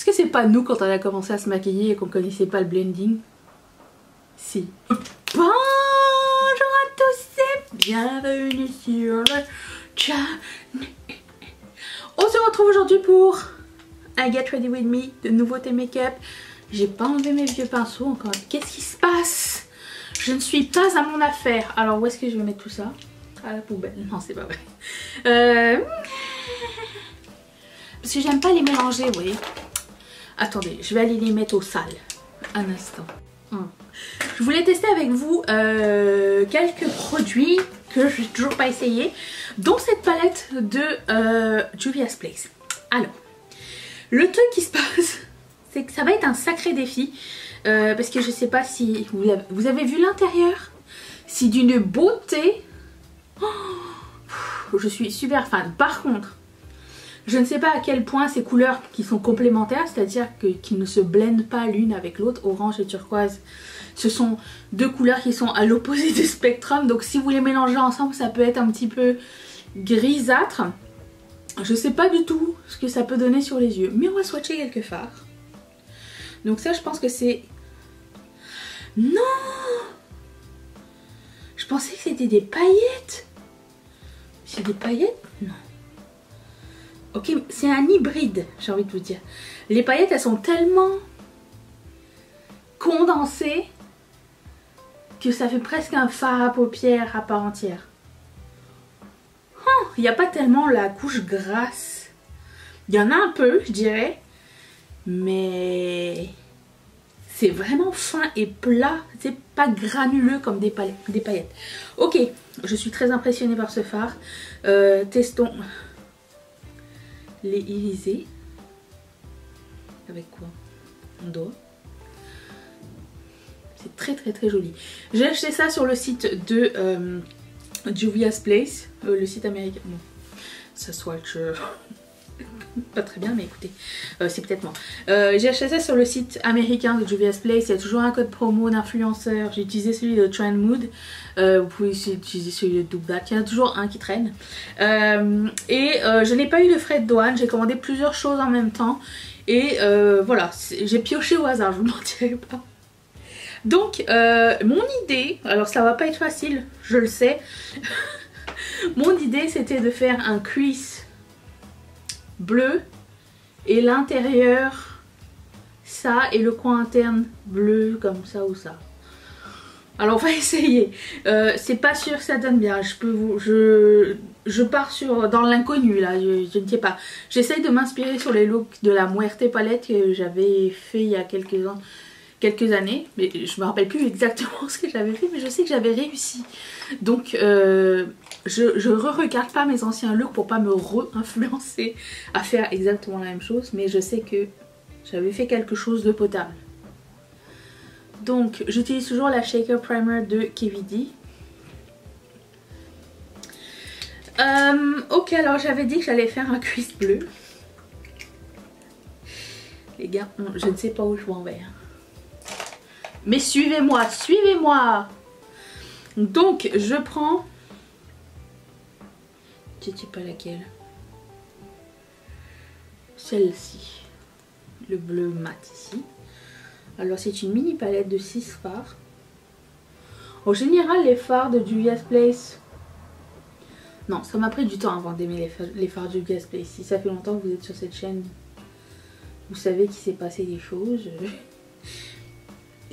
Est-ce que c'est pas nous quand on a commencé à se maquiller et qu'on connaissait pas le blending? Si. Bonjour à tous et bienvenue sur le channel. On se retrouve aujourd'hui pour I Get Ready With Me, de nouveautés make-up. J'ai pas enlevé mes vieux pinceaux encore. Qu'est-ce qui se passe? Je ne suis pas à mon affaire. Alors où est-ce que je vais mettre tout ça? À la poubelle. Non, c'est pas vrai. Parce que j'aime pas les mélanger, vous voyez. Attendez, je vais aller les mettre au sale. Un instant. Je voulais tester avec vous quelques produits que je n'ai toujours pas essayé, dont cette palette de Juvia's Place. Alors, le truc qui se passe, c'est que ça va être un sacré défi. Parce que je sais pas si vous avez vu l'intérieur. C'est d'une beauté. Oh, je suis super fan. Par contre, je ne sais pas à quel point ces couleurs qui sont complémentaires, c'est-à-dire qu'ils ne se blendent pas l'une avec l'autre, orange et turquoise. Ce sont deux couleurs qui sont à l'opposé du spectrum, donc si vous les mélangez ensemble, ça peut être un petit peu grisâtre. Je ne sais pas du tout ce que ça peut donner sur les yeux, mais on va swatcher quelques fards. Donc ça, je pense que c'est... Non! Je pensais que c'était des paillettes. C'est des paillettes? Non. Ok, c'est un hybride, j'ai envie de vous dire. Les paillettes, elles sont tellement condensées que ça fait presque un fard à paupières à part entière. Il n'y a pas tellement la couche grasse. Il y en a un peu, je dirais. Mais c'est vraiment fin et plat. C'est pas granuleux comme des paillettes. Ok, je suis très impressionnée par ce fard. Testons les irisés. Avec quoi? On doit. C'est très très très joli. J'ai acheté ça sur le site de Juvia's Place. Le site américain. Bon, ça swatch pas très bien, mais écoutez, c'est peut-être moi. J'ai acheté ça sur le site américain de Juvia's Place. Il y a toujours un code promo d'influenceur. J'ai utilisé celui de Trend Mood. Vous pouvez aussi utiliser celui de Douglas. Il y en a toujours un qui traîne. Je n'ai pas eu de frais de douane. J'ai commandé plusieurs choses en même temps. Et voilà, j'ai pioché au hasard, je vous mentirai pas. Donc, mon idée, alors ça va pas être facile, je le sais. Mon idée, c'était de faire un crease bleu et l'intérieur ça et le coin interne bleu comme ça ou ça. Alors on va essayer. C'est pas sûr que ça donne bien. Je pars dans l'inconnu là. Je ne sais pas. J'essaye de m'inspirer sur les looks de la Muerte palette que j'avais fait il y a quelques années, mais je me rappelle plus exactement ce que j'avais fait, mais je sais que j'avais réussi. Donc je re-regarde pas mes anciens looks pour pas me re-influencer à faire exactement la même chose, mais je sais que j'avais fait quelque chose de potable. Donc j'utilise toujours la Shaker Primer de KVD. Ok, alors j'avais dit que j'allais faire un crease bleu. Les gars, je ne sais pas où je m'en vais. Mais suivez-moi, suivez-moi. Donc je prends... Je ne sais pas laquelle. Celle-ci. Le bleu mat ici. Alors c'est une mini palette de 6 fards. En général les fards de Juvia's Place... Non, ça m'a pris du temps avant d'aimer les fards de Juvia's Place. Si ça fait longtemps que vous êtes sur cette chaîne, vous savez qu'il s'est passé des choses.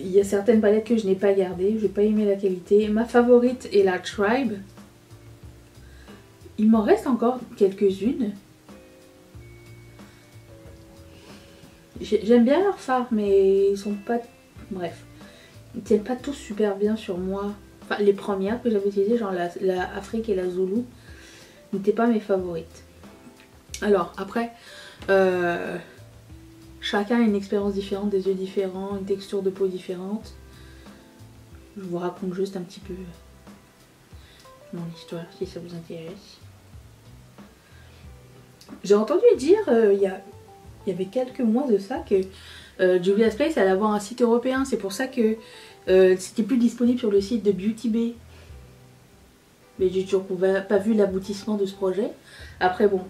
Il y a certaines palettes que je n'ai pas gardées, je n'ai pas aimé la qualité. Ma favorite est la Tribe. Il m'en reste encore quelques-unes. J'aime bien leurs fards, mais ils sont pas... Bref, ils tiennent pas tous super bien sur moi. Enfin, les premières que j'avais utilisées, genre la Afrique et la Zulu, n'étaient pas mes favorites. Alors, après... Chacun a une expérience différente, des yeux différents, une texture de peau différente. Je vous raconte juste un petit peu mon histoire si ça vous intéresse. J'ai entendu dire il y avait quelques mois de ça que Juvia's Place allait avoir un site européen. C'est pour ça que c'était plus disponible sur le site de Beauty Bay. Mais j'ai toujours pas vu l'aboutissement de ce projet. Après bon,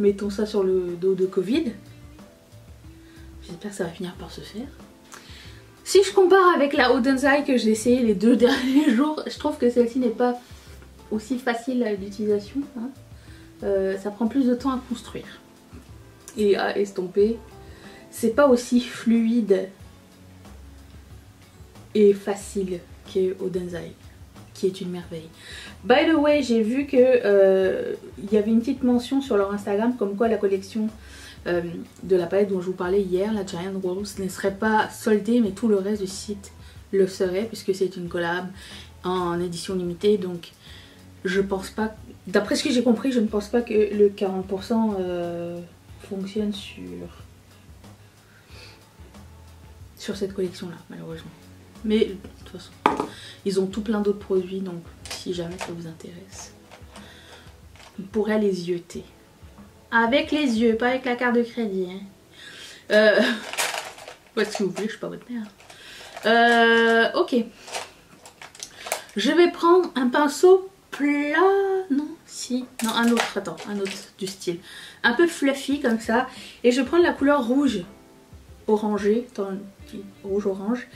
mettons ça sur le dos de Covid. J'espère que ça va finir par se faire. Si je compare avec la Oden's Eye que j'ai essayé les 2 derniers jours, je trouve que celle-ci n'est pas aussi facile d'utilisation. Hein. Ça prend plus de temps à construire et à estomper. C'est pas aussi fluide et facile que Oden's Eye, qui est une merveille. By the way, j'ai vu que il y avait une petite mention sur leur Instagram comme quoi la collection de la palette dont je vous parlais hier, la Giant Rose, ne serait pas soldée, mais tout le reste du site le serait, puisque c'est une collab en édition limitée. Donc je pense pas, d'après ce que j'ai compris, je ne pense pas que le 40% fonctionne sur cette collection là, malheureusement. Mais de toute façon, ils ont tout plein d'autres produits, donc si jamais ça vous intéresse, vous pourrez les yeuter. Avec les yeux, pas avec la carte de crédit. Hein. Si vous voulez, je suis pas votre mère. Ok. Je vais prendre un pinceau plat. Non, si. Non, un autre. Attends, un autre du style. Un peu fluffy comme ça. Et je vais prendre la couleur rouge. Orangé. Rouge-orange.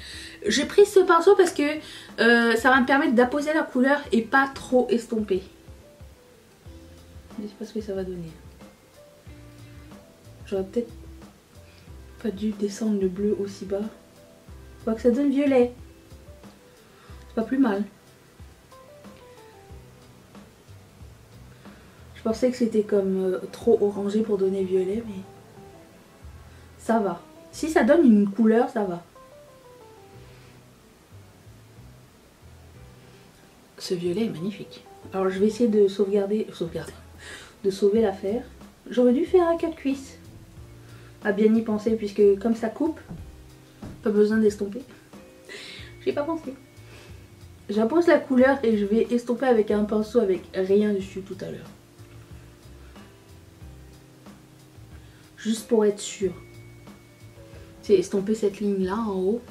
J'ai pris ce pinceau parce que ça va me permettre d'apposer la couleur et pas trop estomper. Je ne sais pas ce que ça va donner. J'aurais peut-être pas dû descendre le bleu aussi bas. Faut que ça donne violet. C'est pas plus mal. Je pensais que c'était comme trop orangé pour donner violet, mais ça va. Si ça donne une couleur, ça va. Ce violet est magnifique. Alors je vais essayer de sauver l'affaire. J'aurais dû faire un 4 cuisses. À bien y penser, puisque comme ça coupe, pas besoin d'estomper. J'ai pas pensé. J'impose la couleur et je vais estomper avec un pinceau avec rien dessus tout à l'heure. Juste pour être sûr. C'est estomper cette ligne là en haut.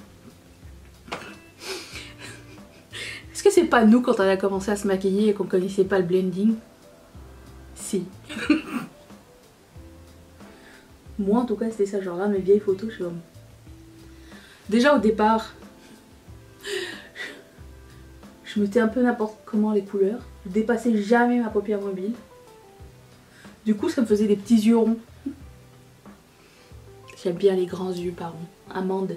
Est-ce que c'est pas nous quand on a commencé à se maquiller et qu'on connaissait pas le blending? Si. Moi en tout cas c'était ça, genre là mes vieilles photos, je suis comme... Déjà au départ, je mettais un peu n'importe comment les couleurs. Je dépassais jamais ma paupière mobile. Du coup ça me faisait des petits yeux ronds. J'aime bien les grands yeux, pardon. Amande.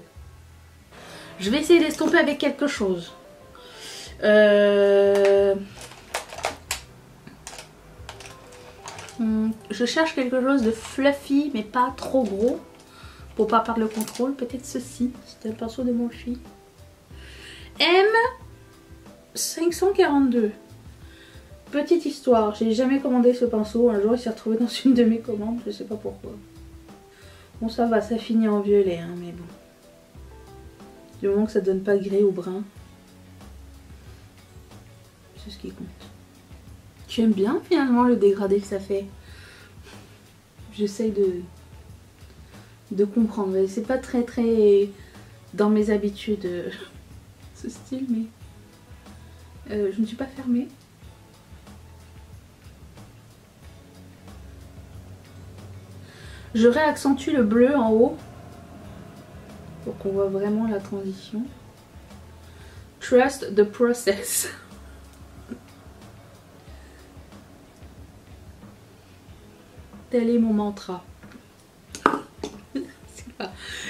Je vais essayer d'estomper avec quelque chose. Je cherche quelque chose de fluffy mais pas trop gros pour pas perdre le contrôle. Peut-être ceci, c'est un pinceau de mon fille. M542. Petite histoire, j'ai jamais commandé ce pinceau. Un jour il s'est retrouvé dans une de mes commandes, je sais pas pourquoi. Bon ça va, ça finit en violet hein, mais bon. Du moment que ça donne pas gris ou brun, c'est ce qui compte. J'aime bien finalement le dégradé que ça fait. J'essaye de comprendre. C'est pas très dans mes habitudes ce style, mais je ne suis pas fermée. Je réaccentue le bleu en haut pour qu'on voit vraiment la transition. Trust the process. Tel est mon mantra.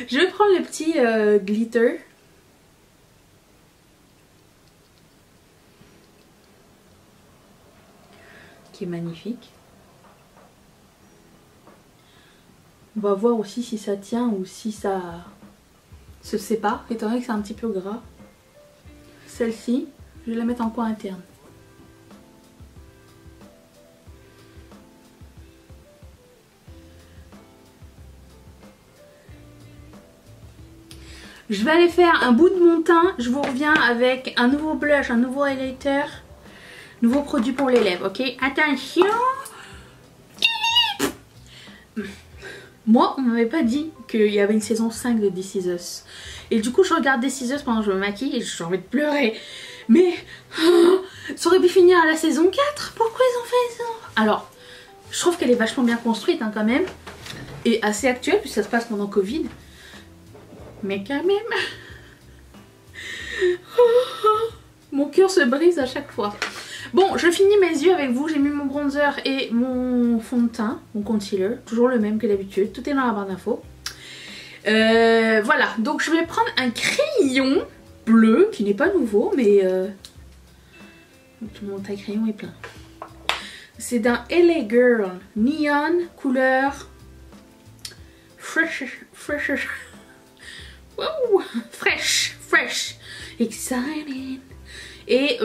Je vais prendre le petit glitter. Qui est magnifique. On va voir aussi si ça tient ou si ça se sépare, étant donné que c'est un petit peu gras. Celle-ci, je vais la mettre en coin interne. Je vais aller faire un bout de mon teint. Je vous reviens avec un nouveau blush, un nouveau highlighter, nouveau produit pour les lèvres, ok? Attention! Moi, on m'avait pas dit qu'il y avait une saison 5 de This Is Us. Et du coup, je regarde This Is Us pendant que je me maquille et j'ai envie de pleurer. Mais ça aurait pu finir à la saison 4. Pourquoi ils ont fait ça? Alors, je trouve qu'elle est vachement bien construite hein, quand même. Et assez actuelle, puisque ça se passe pendant Covid. Mais quand même, mon cœur se brise à chaque fois. Bon, je finis mes yeux avec vous. J'ai mis mon bronzer et mon fond de teint, mon concealer. Toujours le même que d'habitude. Tout est dans la barre d'infos. Voilà, donc je vais prendre un crayon bleu qui n'est pas nouveau, mais mon taille crayon est plein. C'est d'un LA Girl Neon couleur fresh, wow, fresh, exciting. Et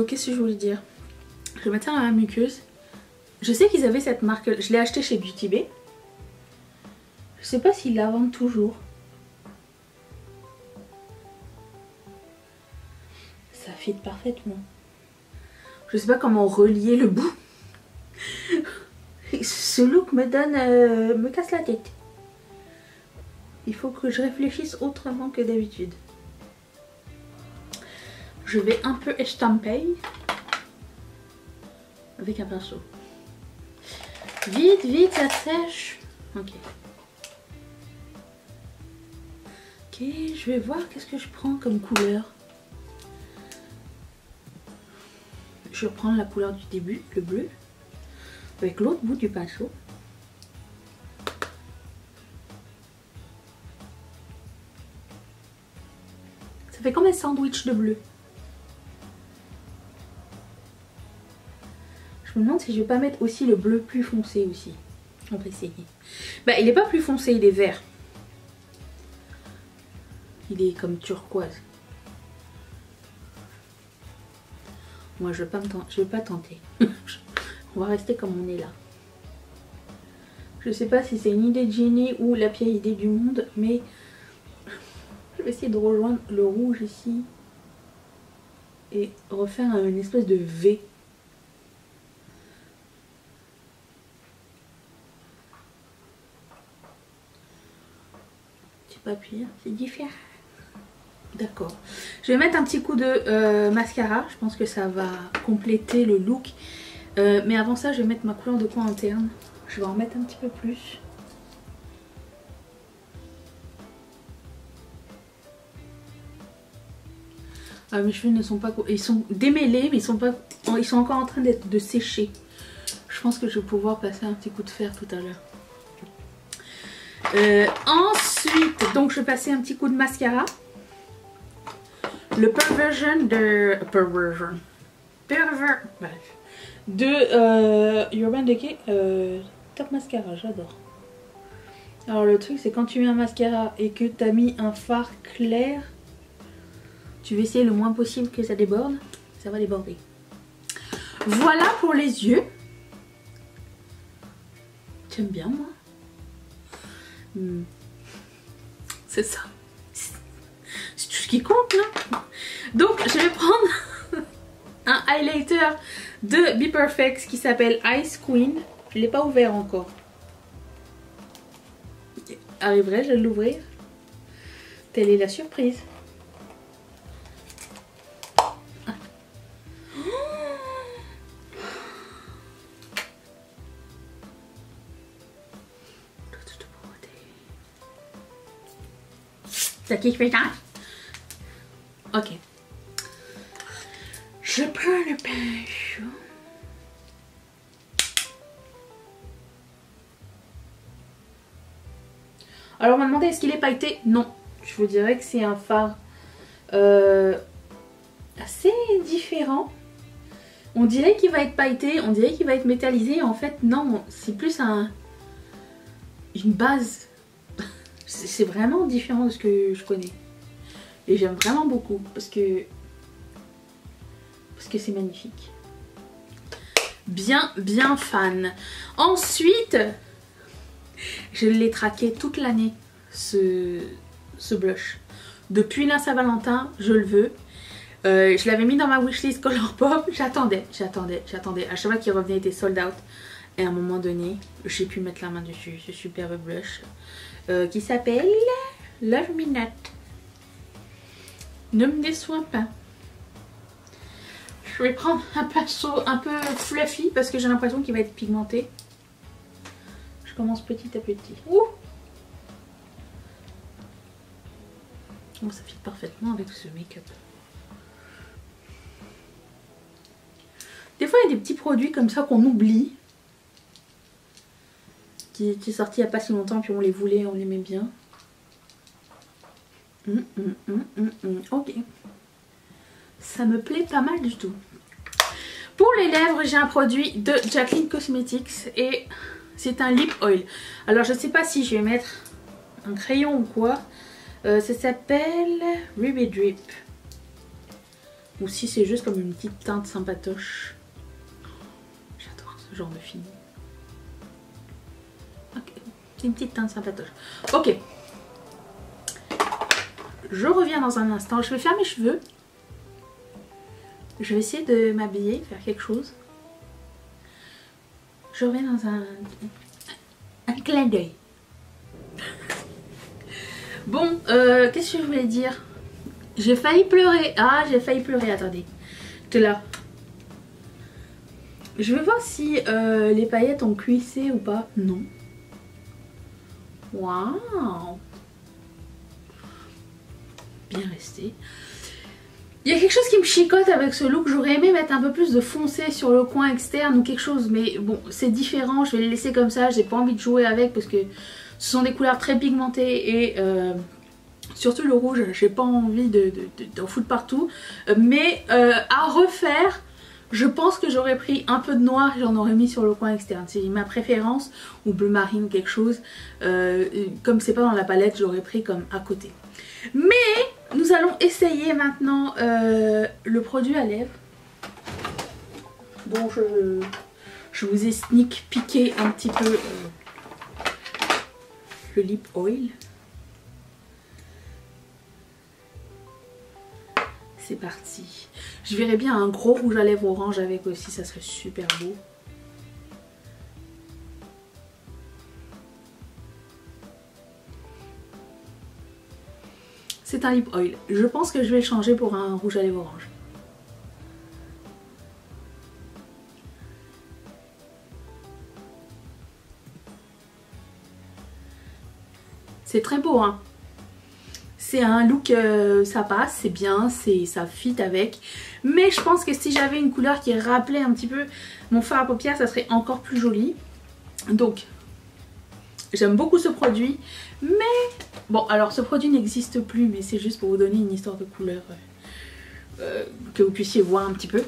qu'est-ce que je voulais dire? Je vais mettre ça dans la muqueuse. Je sais qu'ils avaient cette marque, je l'ai acheté chez Beauty Bay. Je sais pas s'ils la vendent toujours. Ça fit parfaitement. Je sais pas comment relier le bout. Ce look me donne, me casse la tête. Il faut que je réfléchisse autrement que d'habitude. Je vais un peu estamper avec un pinceau. Vite, ça sèche. Ok. Ok, je vais voir qu'est-ce que je prends comme couleur. Je vais reprendre la couleur du début, le bleu, avec l'autre bout du pinceau. Ça fait comme un sandwich de bleu. Je me demande si je vais pas mettre aussi le bleu plus foncé aussi. On va essayer. Bah il est pas plus foncé, il est vert. Il est comme turquoise. Moi je vais pas tenter. On va rester comme on est là. Je sais pas si c'est une idée de génie ou la pire idée du monde, mais je vais essayer de rejoindre le rouge ici et refaire une espèce de V. C'est pas pire, c'est différent. D'accord. Je vais mettre un petit coup de mascara. Je pense que ça va compléter le look. Mais avant ça, je vais mettre ma couleur de coin interne. Je vais en mettre un petit peu plus. Ah, mes cheveux ne sont pas... Ils sont démêlés, mais ils sont encore en train de sécher. Je pense que je vais pouvoir passer un petit coup de fer tout à l'heure. Ensuite, donc je vais passer un petit coup de mascara. Le Perversion de Urban Decay Top Mascara, j'adore. Alors le truc c'est quand tu mets un mascara et que tu as mis un fard clair, tu vas essayer le moins possible que ça déborde. Ça va déborder. Voilà pour les yeux. J'aime bien moi. C'est ça. C'est tout ce qui compte là. Donc je vais prendre un highlighter de Be Perfect qui s'appelle Ice Queen. Je ne l'ai pas ouvert encore. Arriverai-je à l'ouvrir? Telle est la surprise. Ça kiffe les temps. Ok. Je prends le pinceau. Alors on m'a demandé est-ce qu'il est pailleté? Non. Je vous dirais que c'est un fard assez différent. On dirait qu'il va être pailleté, on dirait qu'il va être métallisé. En fait non, c'est plus une base. C'est vraiment différent de ce que je connais. Et j'aime vraiment beaucoup parce que c'est magnifique. Bien fan. Ensuite, je l'ai traqué toute l'année, ce blush. Depuis la Saint-Valentin, je le veux. Je l'avais mis dans ma wishlist Colourpop. J'attendais. À chaque fois qu'il revenait, il était sold out. Et à un moment donné, j'ai pu mettre la main dessus. Ce superbe blush qui s'appelle Love Me Not. Ne me déçois pas. Je vais prendre un pinceau un peu fluffy parce que j'ai l'impression qu'il va être pigmenté. Je commence petit à petit. Ouh. Oh, ça fit parfaitement avec ce make-up. Des fois, il y a des petits produits comme ça qu'on oublie. Qui est sorti il n'y a pas si longtemps, puis on les voulait, on l'aimait bien. Ok. Ça me plaît pas mal du tout. Pour les lèvres, j'ai un produit de Jaclyn Cosmetics et c'est un lip oil. Alors, je ne sais pas si je vais mettre un crayon ou quoi. Ça s'appelle Ruby Drip. Ou si c'est juste comme une petite teinte sympatoche. J'adore ce genre de fini. Ok, c'est une petite teinte sympatoche. Ok. Je reviens dans un instant. Je vais faire mes cheveux. Je vais essayer de m'habiller, faire quelque chose. Je reviens dans un clin d'œil. Bon, qu'est-ce que je voulais dire? J'ai failli pleurer. Ah, j'ai failli pleurer, attendez. J'étais là. Je vais voir si les paillettes ont cuissé ou pas. Non. Waouh. Bien resté. Il y a quelque chose qui me chicote avec ce look. J'aurais aimé mettre un peu plus de foncé sur le coin externe ou quelque chose. Mais bon, c'est différent. Je vais le laisser comme ça. J'ai pas envie de jouer avec parce que ce sont des couleurs très pigmentées. Et surtout le rouge, j'ai pas envie d'en foutre partout. Mais à refaire, je pense que j'aurais pris un peu de noir et j'en aurais mis sur le coin externe. C'est ma préférence. Ou bleu marine ou quelque chose. Comme c'est pas dans la palette, j'aurais pris comme à côté. Mais nous allons essayer maintenant le produit à lèvres. Bon, je vous ai sneak piqué un petit peu le lip oil. C'est parti. Je verrais bien un gros rouge à lèvres orange avec aussi, ça serait super beau. C'est un lip oil. Je pense que je vais le changer pour un rouge à lèvres orange. C'est très beau, hein. C'est un look, ça passe, c'est bien, ça fit avec. Mais je pense que si j'avais une couleur qui rappelait un petit peu mon fard à paupières, ça serait encore plus joli. Donc, j'aime beaucoup ce produit. Mais, bon, alors ce produit n'existe plus, mais c'est juste pour vous donner une histoire de couleur. Que vous puissiez voir un petit peu.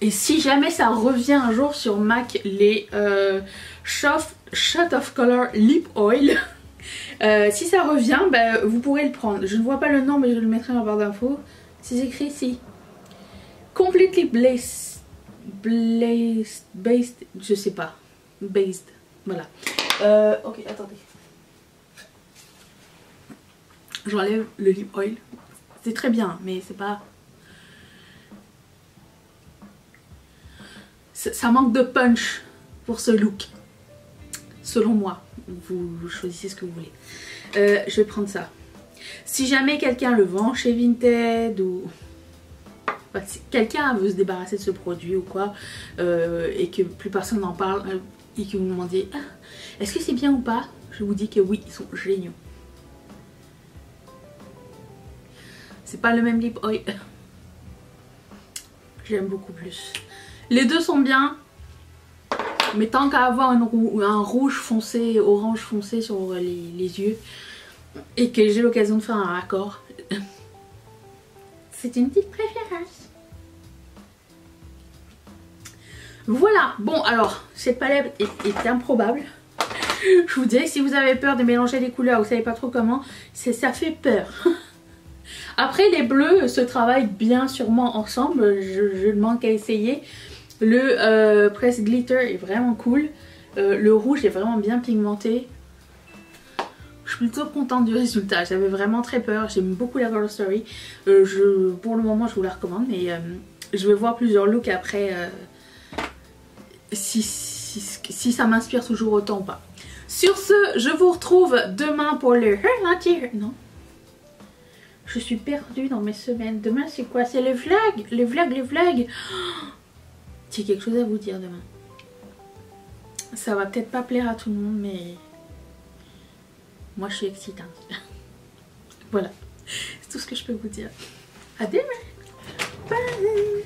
Et si jamais ça revient un jour sur MAC, les Shot of Color Lip Oil... si ça revient, bah, vous pourrez le prendre. Je ne vois pas le nom, mais je le mettrai en barre d'infos. C'est écrit ici. Completely based, je sais pas. Based, voilà. Ok, attendez. J'enlève le lip oil. C'est très bien, mais c'est pas... Ça manque de punch pour ce look. Selon moi. Vous choisissez ce que vous voulez. Je vais prendre ça. Si jamais quelqu'un le vend chez Vinted ou... Enfin, si quelqu'un veut se débarrasser de ce produit ou quoi, et que plus personne n'en parle, et que vous me demandiez ah, est-ce que c'est bien ou pas, je vous dis que oui, ils sont géniaux. C'est pas le même lip oil. J'aime beaucoup plus. Les deux sont bien. Mais tant qu'à avoir un rouge foncé, orange foncé sur les yeux et que j'ai l'occasion de faire un raccord, c'est une petite préférence. Voilà, bon alors, cette palette est improbable. Je vous dirais que si vous avez peur de mélanger les couleurs, vous savez pas trop comment, ça fait peur. Après les bleus se travaillent bien sûrement ensemble, je ne manque qu'à essayer. Le Press Glitter est vraiment cool. Le rouge est vraiment bien pigmenté. Je suis plutôt contente du résultat. J'avais vraiment très peur. J'aime beaucoup la Girl Story. Pour le moment, je vous la recommande. Mais je vais voir plusieurs looks après. Si ça m'inspire toujours autant ou pas. Sur ce, je vous retrouve demain pour le... Non. Je suis perdue dans mes semaines. Demain, c'est quoi? C'est les vlogs. Les vlogs. J'ai quelque chose à vous dire demain. Ça va peut-être pas plaire à tout le monde, mais moi je suis excitante. Voilà, c'est tout ce que je peux vous dire. À demain. Bye.